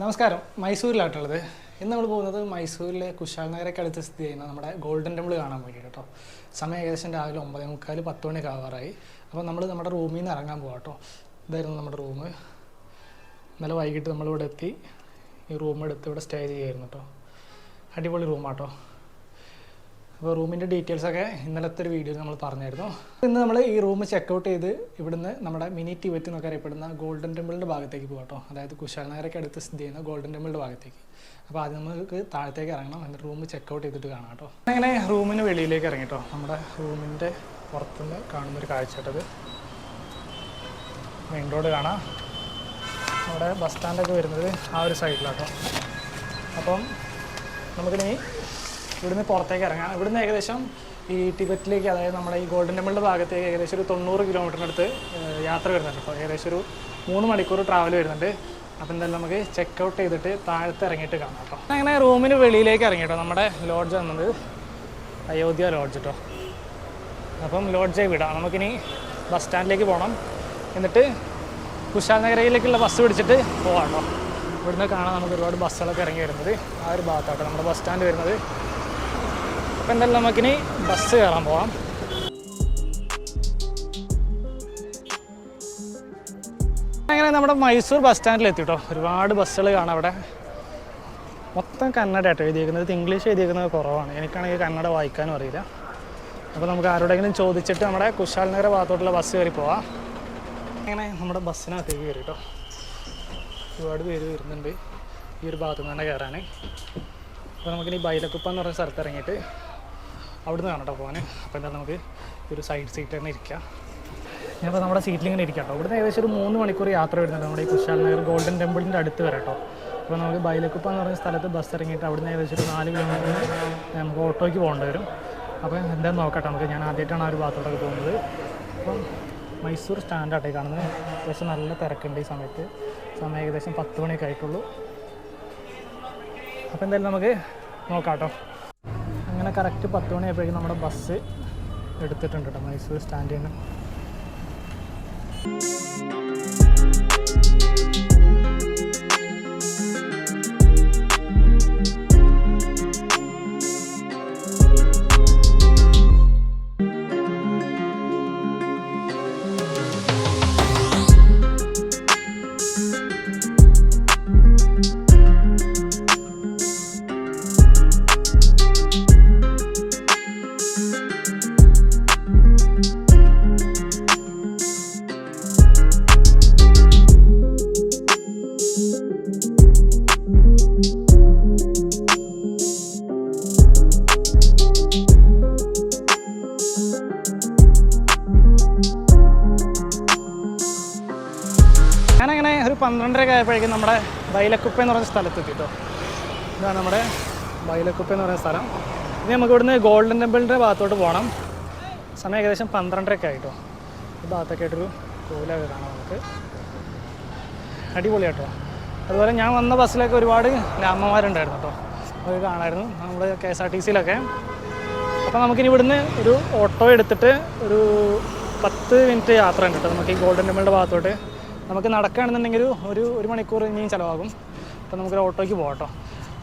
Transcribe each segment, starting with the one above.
നമസ്കാരം, മൈസൂരിലാട്ടുള്ളത്. ഇന്ന് നമ്മൾ പോകുന്നത് മൈസൂരിലെ കുശാൽ നഗരയ്ക്ക് അടുത്ത് സ്ഥിതി ചെയ്യുന്ന നമ്മുടെ ഗോൾഡൻ ടെമ്പിൾ കാണാൻ വേണ്ടി കേട്ടോ. സമയം ഏകദേശം രാവിലെ 9:45 10 മണിയൊക്കെ ആവാറായി. അപ്പോൾ നമ്മൾ നമ്മുടെ റൂമിൽ നിന്ന് ഇറങ്ങാൻ പോകാം കേട്ടോ. ഇതായിരുന്നു നമ്മുടെ റൂം. ഇന്നലെ വൈകിട്ട് നമ്മളിവിടെ എത്തി ഈ റൂം എടുത്ത് ഇവിടെ സ്റ്റേ ചെയ്യുമായിരുന്നു കേട്ടോ. അടിപൊളി റൂമാട്ടോ. അപ്പോൾ റൂമിൻ്റെ ഡീറ്റെയിൽസൊക്കെ ഇന്നലത്തെ ഒരു വീഡിയോയിൽ നമ്മൾ പറഞ്ഞായിരുന്നു. ഇന്ന് നമ്മൾ ഈ റൂം ചെക്കൗട്ട് ചെയ്ത് ഇവിടുന്ന് നമ്മുടെ മിനി ടിബറ്റ് എന്നൊക്കെ അറിയപ്പെടുന്ന ഗോൾഡൻ ടെമ്പിളിൻ്റെ ഭാഗത്തേക്ക് പോകാം കേട്ടോ. അതായത് കുശാൽ നഗരയ്ക്ക് അടുത്ത് സ്ഥിതി ചെയ്യുന്ന ഗോൾഡൻ ടെമ്പിളിൻ്റെ ഭാഗത്തേക്ക്. അപ്പോൾ ആദ്യം നമുക്ക് താഴത്തേക്ക് ഇറങ്ങണം, എന്നിട്ട് റൂം ചെക്കൗട്ട് ചെയ്തിട്ട് കാണാം കേട്ടോ. അങ്ങനെ റൂമിന് വെളിയിലേക്ക് ഇറങ്ങി കേട്ടോ. നമ്മുടെ റൂമിൻ്റെ പുറത്തുനിന്ന് കാണുന്നൊരു കാഴ്ചട്ടത് മെയിൻ റോഡ് കാണാം. നമ്മുടെ ബസ് സ്റ്റാൻഡൊക്കെ വരുന്നത് ആ ഒരു സൈഡിലാട്ടോ. അപ്പം നമുക്കിനി ഇവിടുന്ന് പുറത്തേക്ക് ഇറങ്ങാം. ഇവിടുന്ന് ഏകദേശം ഈ ടിബറ്റിലേക്ക്, അതായത് നമ്മുടെ ഈ ഗോൾഡൻ ടെമ്പിളിൻ്റെ ഭാഗത്തേക്ക് ഏകദേശം ഒരു 90 കിലോമീറ്ററിനടുത്ത് യാത്ര വരുന്നുണ്ട് കേട്ടോ. ഏകദേശം ഒരു 3 മണിക്കൂർ ട്രാവൽ വരുന്നുണ്ട്. അപ്പോൾ എന്തായാലും നമുക്ക് ചെക്കൗട്ട് ചെയ്തിട്ട് താഴത്ത് ഇറങ്ങിയിട്ട് കാണാം കേട്ടോ. അങ്ങനെ റൂമിന് വെളിയിലേക്ക് ഇറങ്ങി കേട്ടോ. നമ്മുടെ ലോഡ്ജ് വന്നത് അയോധ്യ ലോഡ്ജ് കേട്ടോ. അപ്പം ലോഡ്ജെ വിടാം. നമുക്കിനി ബസ് സ്റ്റാൻഡിലേക്ക് പോകണം. എന്നിട്ട് കുശാൽ നഗരയിലേക്കുള്ള ബസ് പിടിച്ചിട്ട് പോകാം കേട്ടോ. ഇവിടുന്ന് കാണാൻ നമുക്ക് ഒരുപാട് ബസ്സുകളൊക്കെ ഇറങ്ങി വരുന്നത് ആ ഒരു ഭാഗത്താട്ടോ നമ്മുടെ ബസ് സ്റ്റാൻഡ് വരുന്നത്. അപ്പോൾ എന്തായാലും നമുക്കിനി ബസ് കയറാൻ പോവാം. അങ്ങനെ നമ്മുടെ മൈസൂർ ബസ് സ്റ്റാൻഡിലെത്തി കേട്ടോ. ഒരുപാട് ബസ്സുകൾ കാണാം അവിടെ. മൊത്തം കന്നഡ ആട്ടോ എഴുതിയിരിക്കുന്നത്. ഇംഗ്ലീഷ് എഴുതിയിരിക്കുന്നത് കുറവാണ്. എനിക്കാണെങ്കിൽ കന്നഡ വായിക്കാനും അറിയില്ല. അപ്പോൾ നമുക്ക് ആരോടെങ്കിലും ചോദിച്ചിട്ട് നമ്മുടെ കുശാൽ നഗര ഭാഗത്തോട്ടുള്ള ബസ് കയറി പോവാം. അങ്ങനെ നമ്മുടെ ബസ്സിനകത്തേക്ക് കയറി കേട്ടോ. ഒരുപാട് പേര് വരുന്നുണ്ട് ഈ ഒരു ഭാഗത്തു നിന്ന് തന്നെ കയറാൻ. അപ്പോൾ നമുക്കിനി ബൈലക്കുപ്പ എന്ന് പറഞ്ഞ സ്ഥലത്ത് ഇറങ്ങിയിട്ട് അവിടുന്ന് കാണട്ടോ പോകാൻ. അപ്പോൾ എന്താ നമുക്ക് ഒരു സൈഡ് സീറ്റ് തന്നെ ഇരിക്കാം. ഞാനിപ്പോൾ നമ്മുടെ സീറ്റിലിങ്ങനെ ഇരിക്കാം കേട്ടോ. ഇവിടുന്ന് ഏകദേശം ഒരു 3 മണിക്കൂർ യാത്ര വരുന്നുണ്ട് നമ്മുടെ ഈ കുശാൽ നഗർ ഗോൾഡൻ ടെമ്പിളിൻ്റെ അടുത്ത് വരെ കേട്ടോ. അപ്പോൾ നമുക്ക് ബൈലക്കുപ്പ എന്ന് പറഞ്ഞ സ്ഥലത്ത് ബസ് ഇറങ്ങിയിട്ട് അവിടുന്ന് ഏകദേശം ഒരു 4 കിലോമീറ്റർ നമുക്ക് ഓട്ടോയ്ക്ക് പോകേണ്ടി വരും. അപ്പോൾ എന്തായാലും നോക്കട്ടെ നമുക്ക്. ഞാൻ ആദ്യമായിട്ടാണ് ആ ഒരു ഭാഗത്തോട്ടൊക്കെ പോകുന്നത്. അപ്പം മൈസൂർ സ്റ്റാൻഡാട്ടെ കാണുന്നത്. അത്യാവശ്യം നല്ല തിരക്കുണ്ട് ഈ സമയത്ത്. സമയം ഏകദേശം 10 മണിയൊക്കെ ആയിട്ടുള്ളൂ. അപ്പോൾ എന്തായാലും നമുക്ക് നോക്കാം കേട്ടോ. അങ്ങനെ കറക്റ്റ് 10 മണിയായപ്പോഴേക്കും നമ്മുടെ ബസ് എടുത്തിട്ടുണ്ട് കേട്ടോ മൈസൂർ സ്റ്റാൻഡിൽ നിന്ന്. ഞാനങ്ങനെ ഒരു 12:30 ആയപ്പോഴേക്കും നമ്മുടെ ബൈലക്കുപ്പ എന്ന് പറഞ്ഞ സ്ഥലത്തെത്തി കേട്ടോ. ഇതാണ് നമ്മുടെ ബൈലക്കുപ്പ എന്ന് പറയുന്ന സ്ഥലം. ഇനി നമുക്ക് ഇവിടുന്ന് ഗോൾഡൻ ടെമ്പിളിൻ്റെ ഭാഗത്തോട്ട് പോകണം. സമയം ഏകദേശം 12:30 ആയിട്ടോ. ഈ ഭാഗത്തൊക്കെ ആയിട്ടൊരു കോലൊക്കെ കാണാം നമുക്ക്. അടിപൊളിയാട്ടോ. അതുപോലെ ഞാൻ വന്ന ബസ്സിലൊക്കെ ഒരുപാട് അമ്മമാരുണ്ടായിരുന്നു കേട്ടോ. അത് കാണാമായിരുന്നു നമ്മുടെ KSRTCയിലൊക്കെ. അപ്പോൾ നമുക്കിനി ഇവിടുന്ന് ഒരു ഓട്ടോ എടുത്തിട്ട് ഒരു 10 മിനിറ്റ് യാത്ര ഉണ്ട് കേട്ടോ നമുക്ക് ഈ ഗോൾഡൻ ടെമ്പിളിൻ്റെ ഭാഗത്തോട്ട്. നമുക്ക് നടക്കുകയാണെന്നുണ്ടെങ്കിൽ ഒരു മണിക്കൂർ ഇനിയും ചിലവാകും. അപ്പോൾ നമുക്കൊരു ഓട്ടോയ്ക്ക് പോകാം കേട്ടോ.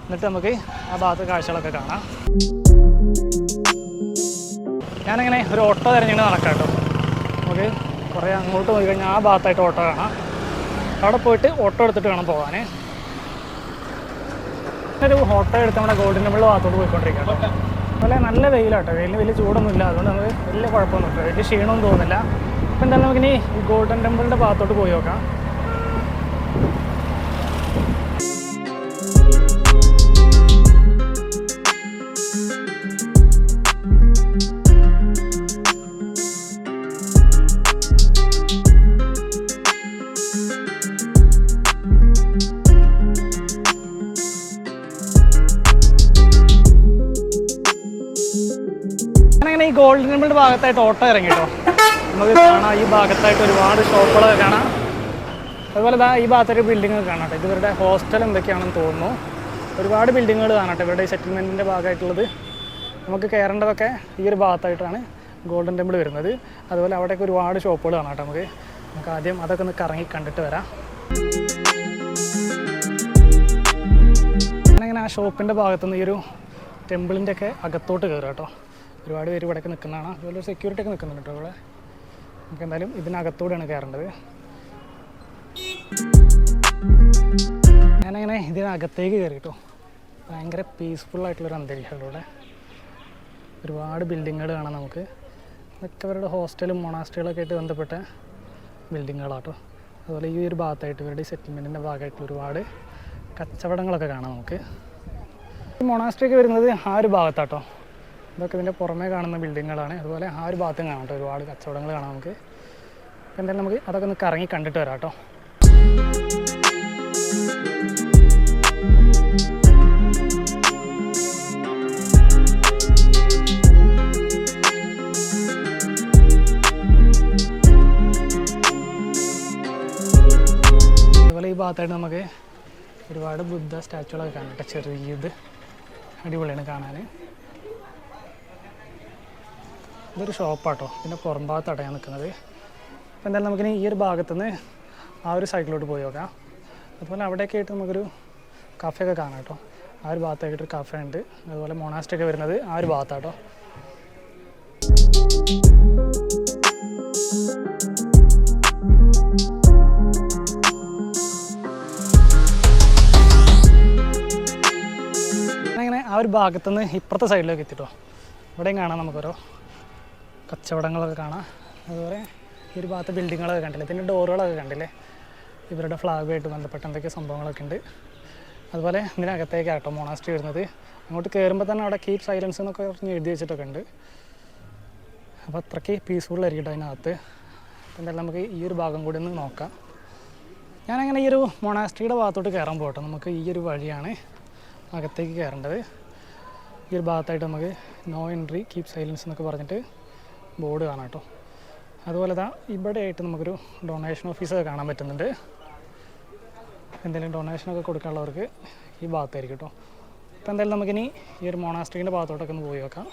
എന്നിട്ട് നമുക്ക് ആ ഭാഗത്ത് കാഴ്ചകളൊക്കെ കാണാം. ഞാനങ്ങനെ ഒരു ഓട്ടോ തിരഞ്ഞിട്ട് നടക്കാം കേട്ടോ. നമുക്ക് കുറേ അങ്ങോട്ട് പോയി കഴിഞ്ഞാൽ ആ ഭാഗത്തായിട്ട് ഓട്ടോ കാണാം. അവിടെ പോയിട്ട് ഓട്ടോ എടുത്തിട്ട് വേണം പോകാൻ. ഒരു ഓട്ടോ എടുത്ത് നമ്മുടെ ഗോൾഡൻ ടെമ്പിളിൻ്റെ ഭാഗത്തോട്ട് പോയിക്കൊണ്ടിരിക്കാം കേട്ടോ. അതുപോലെ നല്ല വെയിലാട്ടോ. വെയിലിന് വലിയ ചൂടൊന്നുമില്ല. അതുകൊണ്ട് നമുക്ക് വലിയ കുഴപ്പമൊന്നുമില്ല. വലിയ ക്ഷീണമൊന്നും തോന്നുന്നില്ല. അപ്പോൾ എന്തായാലും നമുക്കിനി ഈ ഗോൾഡൻ ടെമ്പിളിൻ്റെ ഭാഗത്തോട്ട് പോയി നോക്കാം. ഞാനങ്ങനെ ഈ ഗോൾഡൻ ടെമ്പിളിൻ്റെ ഭാഗത്തായിട്ട് ഓട്ടോ ഇറങ്ങി കേട്ടോ. നമുക്ക് കാണാം ഈ ഭാഗത്തായിട്ട് ഒരുപാട് ഷോപ്പുകളൊക്കെ കാണാം. അതുപോലെ ഈ ഭാഗത്തൊരു ബിൽഡിംഗ് കാണാട്ടെ. ഇത് ഇവരുടെ ഹോസ്റ്റൽ എന്തൊക്കെയാണെന്ന് തോന്നുന്നു. ഒരുപാട് ബിൽഡിങ്ങുകൾ കാണട്ടെ ഇവരുടെ ഈ സെറ്റിൽമെൻറ്റിൻ്റെ ഭാഗമായിട്ടുള്ളത്. നമുക്ക് കയറേണ്ടതൊക്കെ ഈ ഒരു ഭാഗത്തായിട്ടാണ് ഗോൾഡൻ ടെമ്പിൾ വരുന്നത്. അതുപോലെ അവിടെയൊക്കെ ഒരുപാട് ഷോപ്പുകൾ കാണാട്ടെ. നമുക്ക് ആദ്യം അതൊക്കെ ഒന്ന് കറങ്ങി കണ്ടിട്ട് വരാം. അങ്ങനെ ആ ഷോപ്പിൻ്റെ ഭാഗത്തുനിന്ന് ഈ ഒരു ടെമ്പിളിൻ്റെ ഒക്കെ അകത്തോട്ട് കയറുക കേട്ടോ. ഒരുപാട് പേര് ഇവിടെയൊക്കെ നിൽക്കുന്നതാണ്. അതുപോലെ സെക്യൂരിറ്റി ഒക്കെ നിൽക്കുന്നുണ്ട് കേട്ടോ ഇവിടെ. നമുക്ക് എന്തായാലും ഇതിനകത്തോടെയാണ് കയറേണ്ടത്. ഞാനങ്ങനെ ഇതിനകത്തേക്ക് കയറി കേട്ടോ. ഭയങ്കര പീസ്ഫുള്ളായിട്ടുള്ളൊരു അന്തരീക്ഷമാണ് ഇവിടെ. ഒരുപാട് ബിൽഡിങ്ങുകൾ കാണാം നമുക്ക്. ഇതൊക്കെ അവരുടെ ഹോസ്റ്റലും മൊണാസ്ട്രികളൊക്കെ ആയിട്ട് ബന്ധപ്പെട്ട ബിൽഡിങ്ങുകളാട്ടോ. അതുപോലെ ഈ ഒരു ഭാഗത്തായിട്ട് ഇവരുടെ സെറ്റിൽമെൻറ്റിൻ്റെ ഭാഗമായിട്ടുള്ള ഒരുപാട് കച്ചവടങ്ങളൊക്കെ കാണാം നമുക്ക്. ഈ മൊണാസ്ട്രിയൊക്കെ വരുന്നത് ആ ഒരു ഭാഗത്താട്ടോ. ഇതൊക്കെ ഇതിൻ്റെ പുറമേ കാണുന്ന ബിൽഡിങ്ങുകളാണ്. അതുപോലെ ആ ഒരു ഭാഗത്തും കാണാം കേട്ടോ, ഒരുപാട് കച്ചവടങ്ങൾ കാണാം നമുക്ക്. എന്തായാലും നമുക്ക് അതൊക്കെ ഒന്ന് കറങ്ങി കണ്ടിട്ട് വരാം കേട്ടോ. അതുപോലെ ഈ ഭാഗത്തായിട്ട് നമുക്ക് ഒരുപാട് ബുദ്ധ സ്റ്റാച്ചുകളൊക്കെ കാണാം കേട്ടോ. ചെറിയത് അടിപൊളിയാണ് കാണാൻ. ഇതൊരു ഷോപ്പാട്ടോ. ഇതിൻ്റെ പുറം ഭാഗത്താണ് ഞാൻ നിൽക്കുന്നത്. അപ്പോൾ എന്തായാലും നമുക്കിനി ഈ ഒരു ഭാഗത്തുനിന്ന് ആ ഒരു സൈഡിലോട്ട് പോയി നോക്കാം. അതുപോലെ അവിടെയൊക്കെ ആയിട്ട് നമുക്കൊരു കഫേ ഒക്കെ കാണാം കേട്ടോ. ആ ഒരു ഭാഗത്തായിട്ടൊരു കഫേ ഉണ്ട്. അതുപോലെ മൊണാസ്ട്രി ഒക്കെ വരുന്നത് ആ ഒരു ഭാഗത്താട്ടോ. അങ്ങനെ ആ ഒരു ഭാഗത്തുനിന്ന് ഇപ്പുറത്തെ സൈഡിലേക്ക് എത്തിട്ടോ. ഇവിടെയും കാണാം നമുക്കോരോ കച്ചവടങ്ങളൊക്കെ കാണാം. അതുപോലെ ഈ ഒരു ഭാഗത്തെ ബിൽഡിങ്ങുകളൊക്കെ കണ്ടില്ലേ, ഇതിൻ്റെ ഡോറുകളൊക്കെ കണ്ടില്ലേ, ഇവരുടെ ഫ്ലാഗുമായിട്ട് ബന്ധപ്പെട്ട എന്തൊക്കെ സംഭവങ്ങളൊക്കെ ഉണ്ട്. അതുപോലെ ഇതിനകത്തേക്കാട്ടോ മൊണാസ്ട്രി വരുന്നത്. അങ്ങോട്ട് കയറുമ്പോൾ തന്നെ അവിടെ കീപ് സൈലൻസ് എന്നൊക്കെ പറഞ്ഞ് എഴുതി വെച്ചിട്ടൊക്കെ ഉണ്ട്. അപ്പോൾ അത്രയ്ക്ക് പീസ്ഫുള്ളായിരിക്കും അതിനകത്ത്. അപ്പോൾ എന്തായാലും നമുക്ക് ഈ ഒരു ഭാഗം കൂടി ഒന്ന് നോക്കാം. ഞാനങ്ങനെ ഈ ഒരു മൊണാസ്ട്രിയുടെ ഭാഗത്തോട്ട് കയറാൻ പോകട്ടെ. നമുക്ക് ഈ ഒരു വഴിയാണ് അകത്തേക്ക് കയറേണ്ടത്. ഈ ഒരു ഭാഗത്തായിട്ട് നമുക്ക് നോ എൻട്രി കീപ് സൈലൻസ് എന്നൊക്കെ പറഞ്ഞിട്ട് ബോർഡ് കാണാം കേട്ടോ. അതുപോലെ ഇവിടെ ആയിട്ട് നമുക്കൊരു ഡൊണേഷൻ ഓഫീസൊക്കെ കാണാൻ പറ്റുന്നുണ്ട്. എന്തെങ്കിലും ഡൊണേഷനൊക്കെ കൊടുക്കാനുള്ളവർക്ക് ഈ ഭാഗത്തായിരിക്കും കേട്ടോ. അപ്പോൾ എന്തായാലും നമുക്കിനി ഈ ഒരു മൊണാസ്ട്രീൻ്റെ ഭാഗത്തോട്ടൊക്കെ ഒന്ന് പോയി നോക്കാം.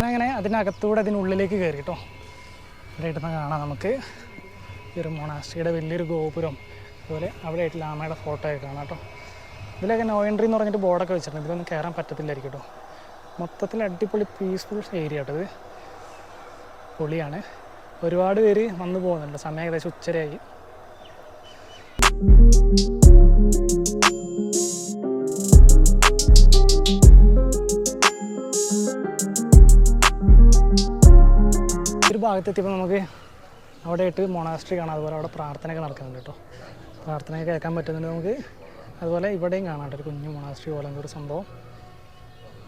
അങ്ങനെ അതിനകത്തൂടെ അതിനുള്ളിലേക്ക് കയറി കേട്ടോ. ഇവിടെ ആയിട്ട് കാണാം നമുക്ക് ഈ ഒരു മൊണാസ്ട്രിയുടെ വലിയൊരു ഗോപുരം. അതുപോലെ അവിടെ ആയിട്ട് ലാമയുടെ ഫോട്ടോ ഒക്കെ കാണാം കേട്ടോ. ഇതിലൊക്കെ നോ എൻട്രി എന്ന് പറഞ്ഞിട്ട് ബോർഡൊക്കെ വെച്ചിട്ടുണ്ട്. ഇതിലൊന്നും കയറാൻ പറ്റത്തില്ലായിരിക്കും കേട്ടോ. മൊത്തത്തിൽ അടിപൊളി പീസ്ഫുൾ ഏരിയ കേട്ടോ. ഇത് പൊളിയാണ്. ഒരുപാട് പേര് വന്നു പോകുന്നുണ്ട്. സമയം ഏകദേശം ഉച്ചരയായി. ഒരു ഭാഗത്തെത്തിയപ്പോൾ നമുക്ക് അവിടെ ആയിട്ട് മൊണാസ്ട്രി കാണാം. അതുപോലെ അവിടെ പ്രാർത്ഥനയൊക്കെ നടക്കുന്നുണ്ട് കേട്ടോ. പ്രാർത്ഥനയൊക്കെ കേൾക്കാൻ പറ്റുന്നുണ്ട് നമുക്ക്. അതുപോലെ ഇവിടെയും കാണാം കേട്ടോ, ഒരു കുഞ്ഞു മൊണാസ്ട്രി പോലെ എന്തൊരു സംഭവം.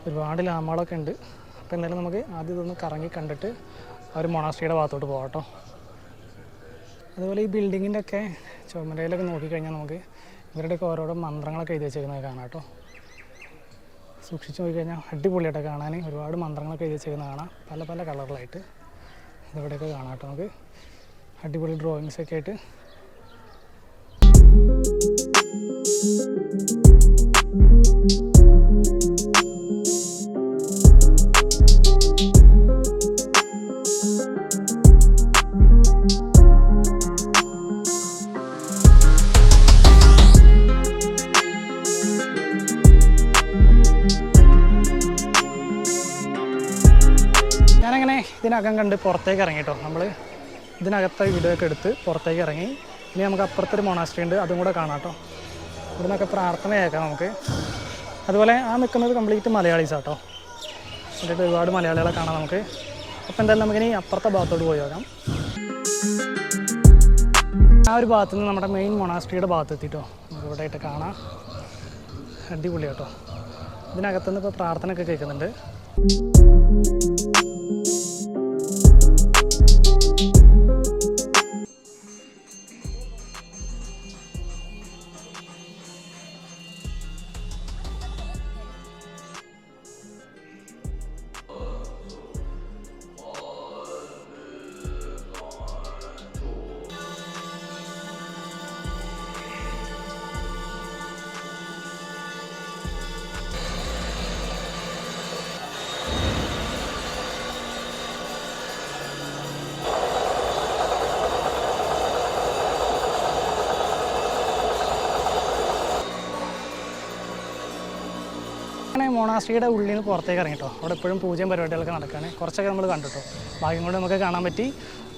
ഒരുപാട് ലാമകളൊക്കെ ഉണ്ട്. അപ്പോൾ എന്തായാലും നമുക്ക് ആദ്യം ഇതൊന്ന് കറങ്ങി കണ്ടിട്ട് ആ ഒരു മൊണാസ്ട്രിയുടെ ഭാഗത്തോട്ട് പോകാം കേട്ടോ. അതുപോലെ ഈ ബിൽഡിങ്ങിൻ്റെ ഒക്കെ ചുമരയിലൊക്കെ നോക്കിക്കഴിഞ്ഞാൽ നമുക്ക് ഇവരുടെയൊക്കെ ഓരോരോ മന്ത്രങ്ങളൊക്കെ എഴുതി വെച്ചേക്കുന്നത് കാണാം കേട്ടോ. സൂക്ഷിച്ച് നോക്കിക്കഴിഞ്ഞാൽ അടിപൊളിയായിട്ട് കാണാൻ ഒരുപാട് മന്ത്രങ്ങളൊക്കെ എഴുതി വെച്ചേക്കുന്നത് കാണാം, പല പല കളറിലായിട്ട്. ഇവിടെയൊക്കെ കാണാം കേട്ടോ നമുക്ക്. അടിപൊളി ഡ്രോയിങ്സൊക്കെ ആയിട്ട്. ഞാനങ്ങനെ ഇതിനകം കണ്ട് പുറത്തേക്ക് ഇറങ്ങി കേട്ടോ. നമ്മൾ ഇതിനകത്തെ വീഡിയോ ഒക്കെ എടുത്ത് പുറത്തേക്ക് ഇറങ്ങി. ഇനി നമുക്ക് അപ്പുറത്തൊരു മൊണാസ്ട്രി ഉണ്ട്, അതും കൂടെ കാണാം കേട്ടോ. ഇവിടെ നിന്നൊക്കെ പ്രാർത്ഥന കേൾക്കാം നമുക്ക്. അതുപോലെ ആ നിൽക്കുന്നത് കംപ്ലീറ്റ് മലയാളീസ് കേട്ടോ. എന്നിട്ട് ഒരുപാട് മലയാളികളെ കാണാം നമുക്ക്. അപ്പോൾ എന്തായാലും നമുക്കിനി അപ്പുറത്തെ ഭാഗത്തോട്ട് പോയി നോക്കാം. ആ ഒരു ഭാഗത്തു നിന്ന് നമ്മുടെ മെയിൻ മൊണാസ്ട്രിയുടെ ഭാഗത്ത് എത്തിയിട്ടോ. നമുക്ക് ഇവിടെ ആയിട്ട് കാണാം. അടിപൊളി കേട്ടോ. ഇതിനകത്തുനിന്ന് ഇപ്പോൾ പ്രാർത്ഥനയൊക്കെ കേൾക്കുന്നുണ്ട്. അങ്ങനെ മൊണാസ്ട്രിയുടെ ഉള്ളിൽ നിന്ന് പുറത്തേക്ക് ഇറങ്ങിട്ടോ. അവിടെ എപ്പോഴും പൂജയും പരിപാടികളൊക്കെ നടക്കുകയാണ്. കുറച്ചൊക്കെ നമ്മൾ കണ്ടിട്ടോ, ഭാഗ്യം കൊണ്ട് നമുക്ക് കാണാൻ പറ്റി.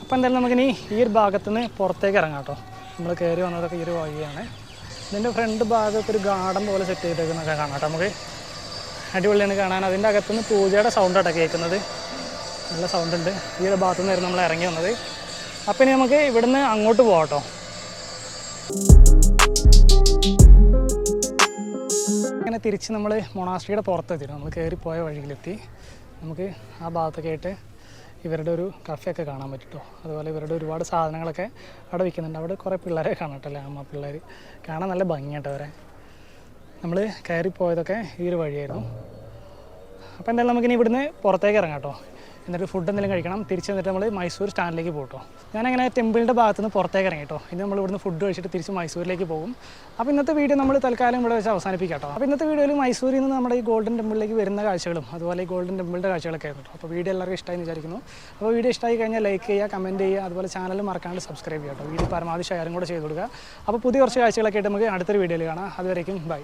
അപ്പോൾ എന്തായാലും നമുക്കിനി ഈ ഒരു ഭാഗത്തുനിന്ന് പുറത്തേക്ക് ഇറങ്ങാം കേട്ടോ. നമ്മൾ കയറി വന്നതൊക്കെ ഈ ഒരു വഴിയാണ്. ഇതിൻ്റെ ഫ്രണ്ട് ഭാഗത്ത് ഒരു ഗാർഡൻ പോലെ സെറ്റ് ചെയ്തേക്കുന്നൊക്കെ കാണാം കേട്ടോ. നമുക്ക് അടിപൊളിയാണ് കാണാൻ. അതിൻ്റെ അകത്തുനിന്ന് പൂജയുടെ സൗണ്ടാട്ടോ കേൾക്കുന്നത്. നല്ല സൗണ്ട് ഉണ്ട്. ഈ ഒരു ഭാഗത്തു നിന്നായിരുന്നു നമ്മൾ ഇറങ്ങി വന്നത്. അപ്പം ഇനി നമുക്ക് ഇവിടുന്ന് അങ്ങോട്ട് പോകാം കേട്ടോ. അങ്ങനെ തിരിച്ച് നമ്മൾ മൊണാസ്ട്രിയുടെ പുറത്തെത്തി. നമ്മൾ കയറിപ്പോയ വഴിയിലെത്തി. നമുക്ക് ആ ഭാഗത്തൊക്കെ ആയിട്ട് ഇവരുടെ ഒരു കഫെയൊക്കെ കാണാൻ പറ്റും. അതുപോലെ ഇവരുടെ ഒരുപാട് സാധനങ്ങളൊക്കെ അവിടെ വിൽക്കുന്നുണ്ട്. അവിടെ കുറേ പിള്ളേരെ കാണട്ടല്ലേ, അമ്മ പിള്ളേർ കാണാൻ നല്ല ഭംഗിയായിട്ട് അവരെ. നമ്മൾ കയറിപ്പോയതൊക്കെ ഈ ഒരു വഴിയായിരുന്നു. അപ്പോൾ എന്തായാലും നമുക്കിനി ഇവിടുന്ന് പുറത്തേക്ക് ഇറങ്ങാം കേട്ടോ. എന്നിട്ട് ഫുഡ് എന്തെങ്കിലും കഴിക്കണം. തിരിച്ച് വന്നിട്ട് നമ്മൾ മൈസൂർ സ്റ്റാൻഡിലേക്ക് പോകട്ടോ. ഞാനങ്ങനെ ടെമ്പിളിൻ്റെ ഭാഗത്ത് നിന്ന് പുറത്തേക്ക് ഇറങ്ങി കേട്ടോ. ഇനി നമ്മൾ ഇവിടുന്ന് ഫുഡ് കഴിച്ചിട്ട് തിരിച്ച് മൈസൂരിലേക്ക് പോകും. അപ്പോൾ ഇന്നത്തെ വീഡിയോ നമ്മൾ തൽക്കാലം ഇവിടെ വെച്ച് അവസാനിപ്പിക്കാം കേട്ടോ. അപ്പോൾ ഇന്നത്തെ വീഡിയോയിൽ മൈസൂരിൽ നിന്ന് നമ്മുടെ ഈ ഗോൾഡൻ ടെമ്പിളിലേക്ക് വരുന്ന കാഴ്ചകളും അതുപോലെ ഈ ഗോൾഡൻ ടെമ്പിളിൻ്റെ കാഴ്ചകളൊക്കെ ആയിരുന്നു. അപ്പോൾ വീഡിയോ എല്ലാവർക്കും ഇഷ്ടമായി വിചാരിക്കുന്നു. അപ്പോൾ വീഡിയോ ഇഷ്ടമായി കഴിഞ്ഞാൽ ലൈക്ക് ചെയ്യുക, കമൻറ്റ് ചെയ്യുക, അതുപോലെ ചാനൽ മറക്കാണ്ട് സബ്സ്ക്രൈബ് ചെയ്യുക കേട്ടോ. വീഡിയോ പരമാവധി ഷെയറും കൂടെ ചെയ്ത് കൊടുക്കുക. അപ്പോൾ പുതിയ കുറച്ച് കാഴ്ചകളൊക്കെ ആയിട്ട് നമുക്ക് അടുത്തൊരു വീഡിയോയിൽ കാണാം. അതുവരേക്കും ബൈ.